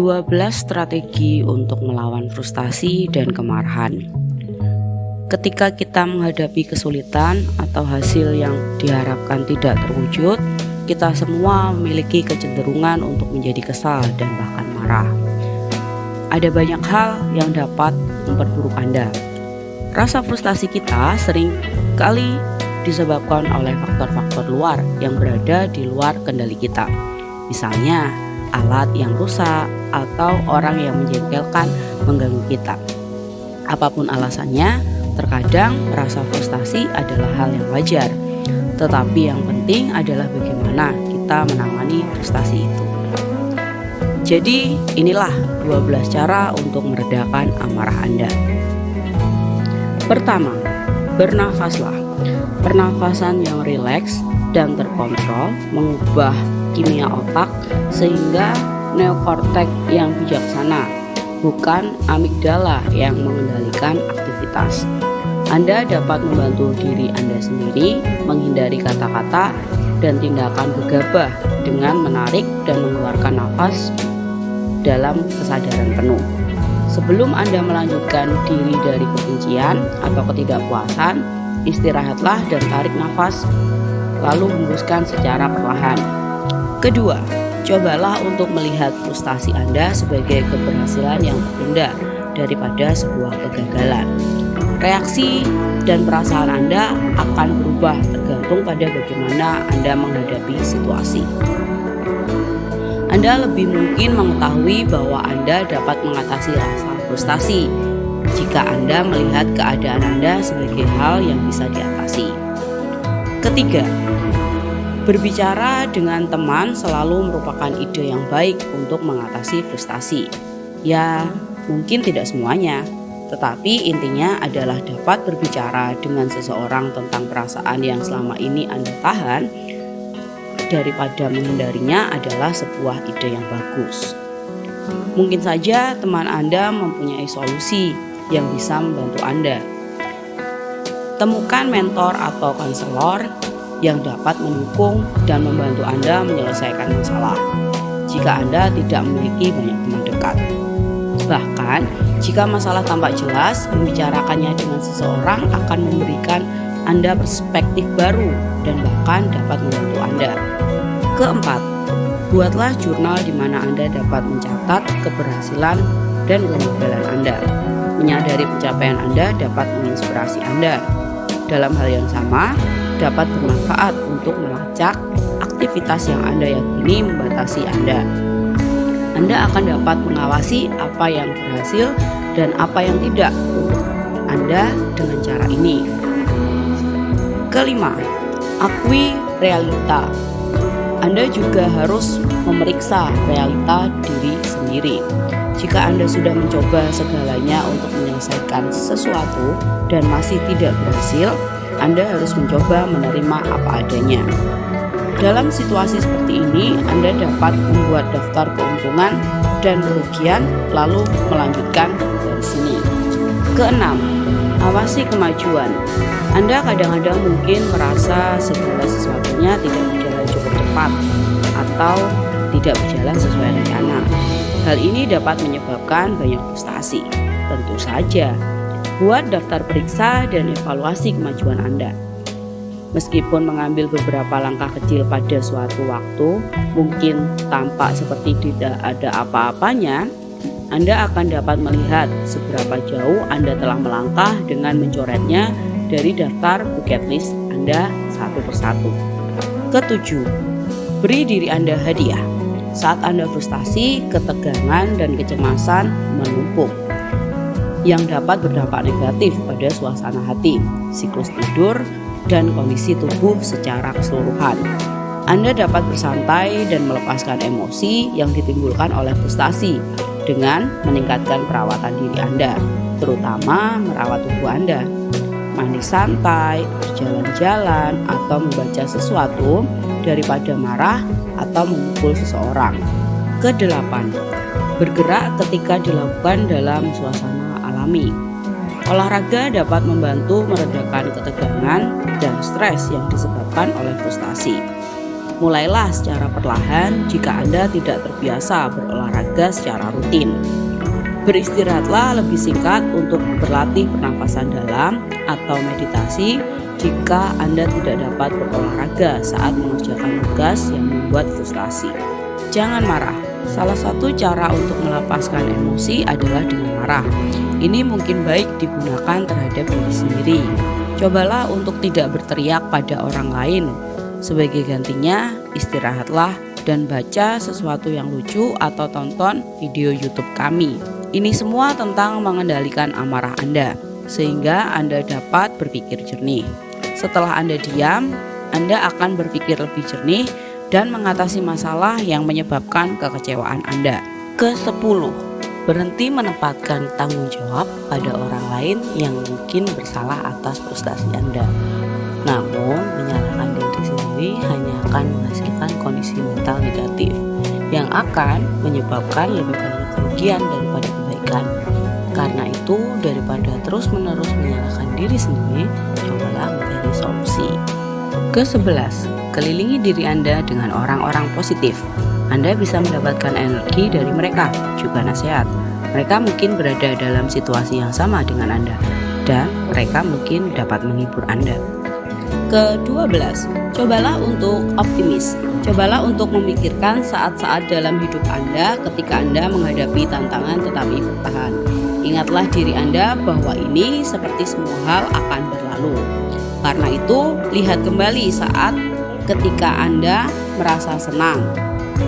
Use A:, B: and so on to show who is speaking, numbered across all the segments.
A: 12 strategi untuk melawan frustasi dan kemarahan. Ketika kita menghadapi kesulitan atau hasil yang diharapkan tidak terwujud, kita semua memiliki kecenderungan untuk menjadi kesal dan bahkan marah. Ada banyak hal yang dapat memperburuk Anda. Rasa frustasi kita sering kali disebabkan oleh faktor-faktor luar yang berada di luar kendali kita. Misalnya, alat yang rusak atau orang yang menjengkelkan mengganggu kita. Apapun alasannya, terkadang merasa frustasi adalah hal yang wajar. Tetapi yang penting adalah bagaimana kita menangani frustasi itu. Jadi, inilah 12 cara untuk meredakan amarah Anda. Pertama, bernafaslah. Pernafasan yang rileks dan terkontrol mengubah kimia otak sehingga neokorteks yang bijaksana, bukan amigdala yang mengendalikan aktivitas. Anda dapat membantu diri Anda sendiri menghindari kata-kata dan tindakan gegabah dengan menarik dan mengeluarkan nafas dalam kesadaran penuh. Sebelum Anda melanjutkan diri dari kebencian atau ketidakpuasan, istirahatlah dan tarik nafas, lalu hembuskan secara perlahan. Kedua, cobalah untuk melihat frustasi Anda sebagai keberhasilan yang tertunda daripada sebuah kegagalan. Reaksi dan perasaan Anda akan berubah tergantung pada bagaimana Anda menghadapi situasi. Anda lebih mungkin mengetahui bahwa Anda dapat mengatasi rasa frustasi jika Anda melihat keadaan Anda sebagai hal yang bisa diatasi. Ketiga, berbicara dengan teman selalu merupakan ide yang baik untuk mengatasi frustasi. Ya, mungkin tidak semuanya, tetapi intinya adalah dapat berbicara dengan seseorang tentang perasaan yang selama ini Anda tahan daripada menghindarinya adalah sebuah ide yang bagus. Mungkin saja teman Anda mempunyai solusi yang bisa membantu Anda. Temukan mentor atau konselor yang dapat mendukung dan membantu Anda menyelesaikan masalah jika Anda tidak memiliki banyak teman dekat. Bahkan, jika masalah tampak jelas, membicarakannya dengan seseorang akan memberikan Anda perspektif baru dan bahkan dapat membantu Anda. Keempat, buatlah jurnal di mana Anda dapat mencatat keberhasilan dan kegagalan Anda. Menyadari pencapaian Anda dapat menginspirasi Anda. Dalam hal yang sama, dapat bermanfaat untuk melacak aktivitas yang Anda yakini membatasi Anda. Anda akan dapat mengawasi apa yang berhasil dan apa yang tidak untuk Anda dengan cara ini. Kelima, akui realita. Anda juga harus memeriksa realita diri sendiri. Jika Anda sudah mencoba segalanya untuk menyelesaikan sesuatu dan masih tidak berhasil, Anda harus mencoba menerima apa adanya. Dalam situasi seperti ini, Anda dapat membuat daftar keuntungan dan kerugian, lalu melanjutkan dari sini. Keenam, awasi kemajuan. Anda kadang-kadang mungkin merasa segala sesuatunya tidak berjalan cukup cepat atau tidak berjalan sesuai rencana. Hal ini dapat menyebabkan banyak frustasi. Tentu saja, buat daftar periksa dan evaluasi kemajuan Anda. Meskipun mengambil beberapa langkah kecil pada suatu waktu mungkin tampak seperti tidak ada apa-apanya, Anda akan dapat melihat seberapa jauh Anda telah melangkah dengan mencoretnya dari daftar bucket list Anda satu persatu. Ketujuh, beri diri Anda hadiah. Saat Anda frustasi, ketegangan dan kecemasan menumpuk yang dapat berdampak negatif pada suasana hati, siklus tidur, dan kondisi tubuh secara keseluruhan. Anda dapat bersantai dan melepaskan emosi yang ditimbulkan oleh frustasi dengan meningkatkan perawatan diri Anda, terutama merawat tubuh Anda. Mandi santai, berjalan-jalan, atau membaca sesuatu daripada marah atau memukul seseorang. Kedelapan, bergerak ketika dilakukan dalam suasana alami. Olahraga dapat membantu meredakan ketegangan dan stres yang disebabkan oleh frustasi. Mulailah secara perlahan jika Anda tidak terbiasa berolahraga secara rutin. Beristirahatlah lebih singkat untuk berlatih pernafasan dalam atau meditasi jika Anda tidak dapat berolahraga saat mengerjakan tugas yang membuat frustasi. Jangan marah. Salah satu cara untuk melepaskan emosi adalah dengan marah. Ini mungkin baik digunakan terhadap diri sendiri. Cobalah untuk tidak berteriak pada orang lain. Sebagai gantinya, istirahatlah dan baca sesuatu yang lucu atau tonton video YouTube kami. Ini semua tentang mengendalikan amarah Anda, sehingga Anda dapat berpikir jernih. Setelah Anda diam, Anda akan berpikir lebih jernih dan mengatasi masalah yang menyebabkan kekecewaan Anda. Ke-10, berhenti menempatkan tanggung jawab pada orang lain yang mungkin bersalah atas frustasi Anda. Namun, menyalahkan diri sendiri hanya akan menghasilkan kondisi mental negatif yang akan menyebabkan lebih banyak kerugian daripada kebaikan. Karena itu, daripada terus-menerus menyalahkan diri sendiri, cobalah mencari solusi. Ke-11, kelilingi diri Anda dengan orang-orang positif. Anda bisa mendapatkan energi dari mereka, juga nasihat. Mereka mungkin berada dalam situasi yang sama dengan Anda, dan mereka mungkin dapat menghibur Anda. Ke-12, cobalah untuk optimis. Cobalah untuk memikirkan saat-saat dalam hidup Anda ketika Anda menghadapi tantangan tetapi bertahan. Ingatlah diri Anda bahwa ini seperti semua hal akan berlalu. Karena itu, lihat kembali saat ketika Anda merasa senang.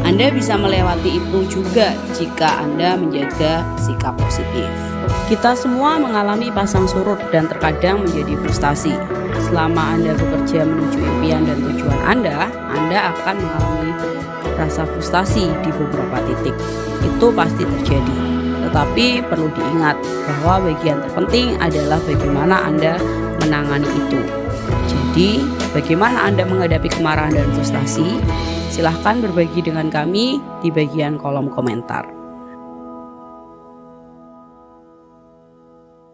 A: Anda bisa melewati itu juga jika Anda menjaga sikap positif. Kita semua mengalami pasang surut dan terkadang menjadi frustasi. Selama Anda bekerja menuju impian dan tujuan Anda akan mengalami rasa frustasi di beberapa titik. Itu pasti terjadi. Tetapi perlu diingat bahwa bagian terpenting adalah bagaimana Anda menangani itu. Jadi, bagaimana Anda menghadapi kemarahan dan frustasi? Silahkan berbagi dengan kami di bagian kolom komentar.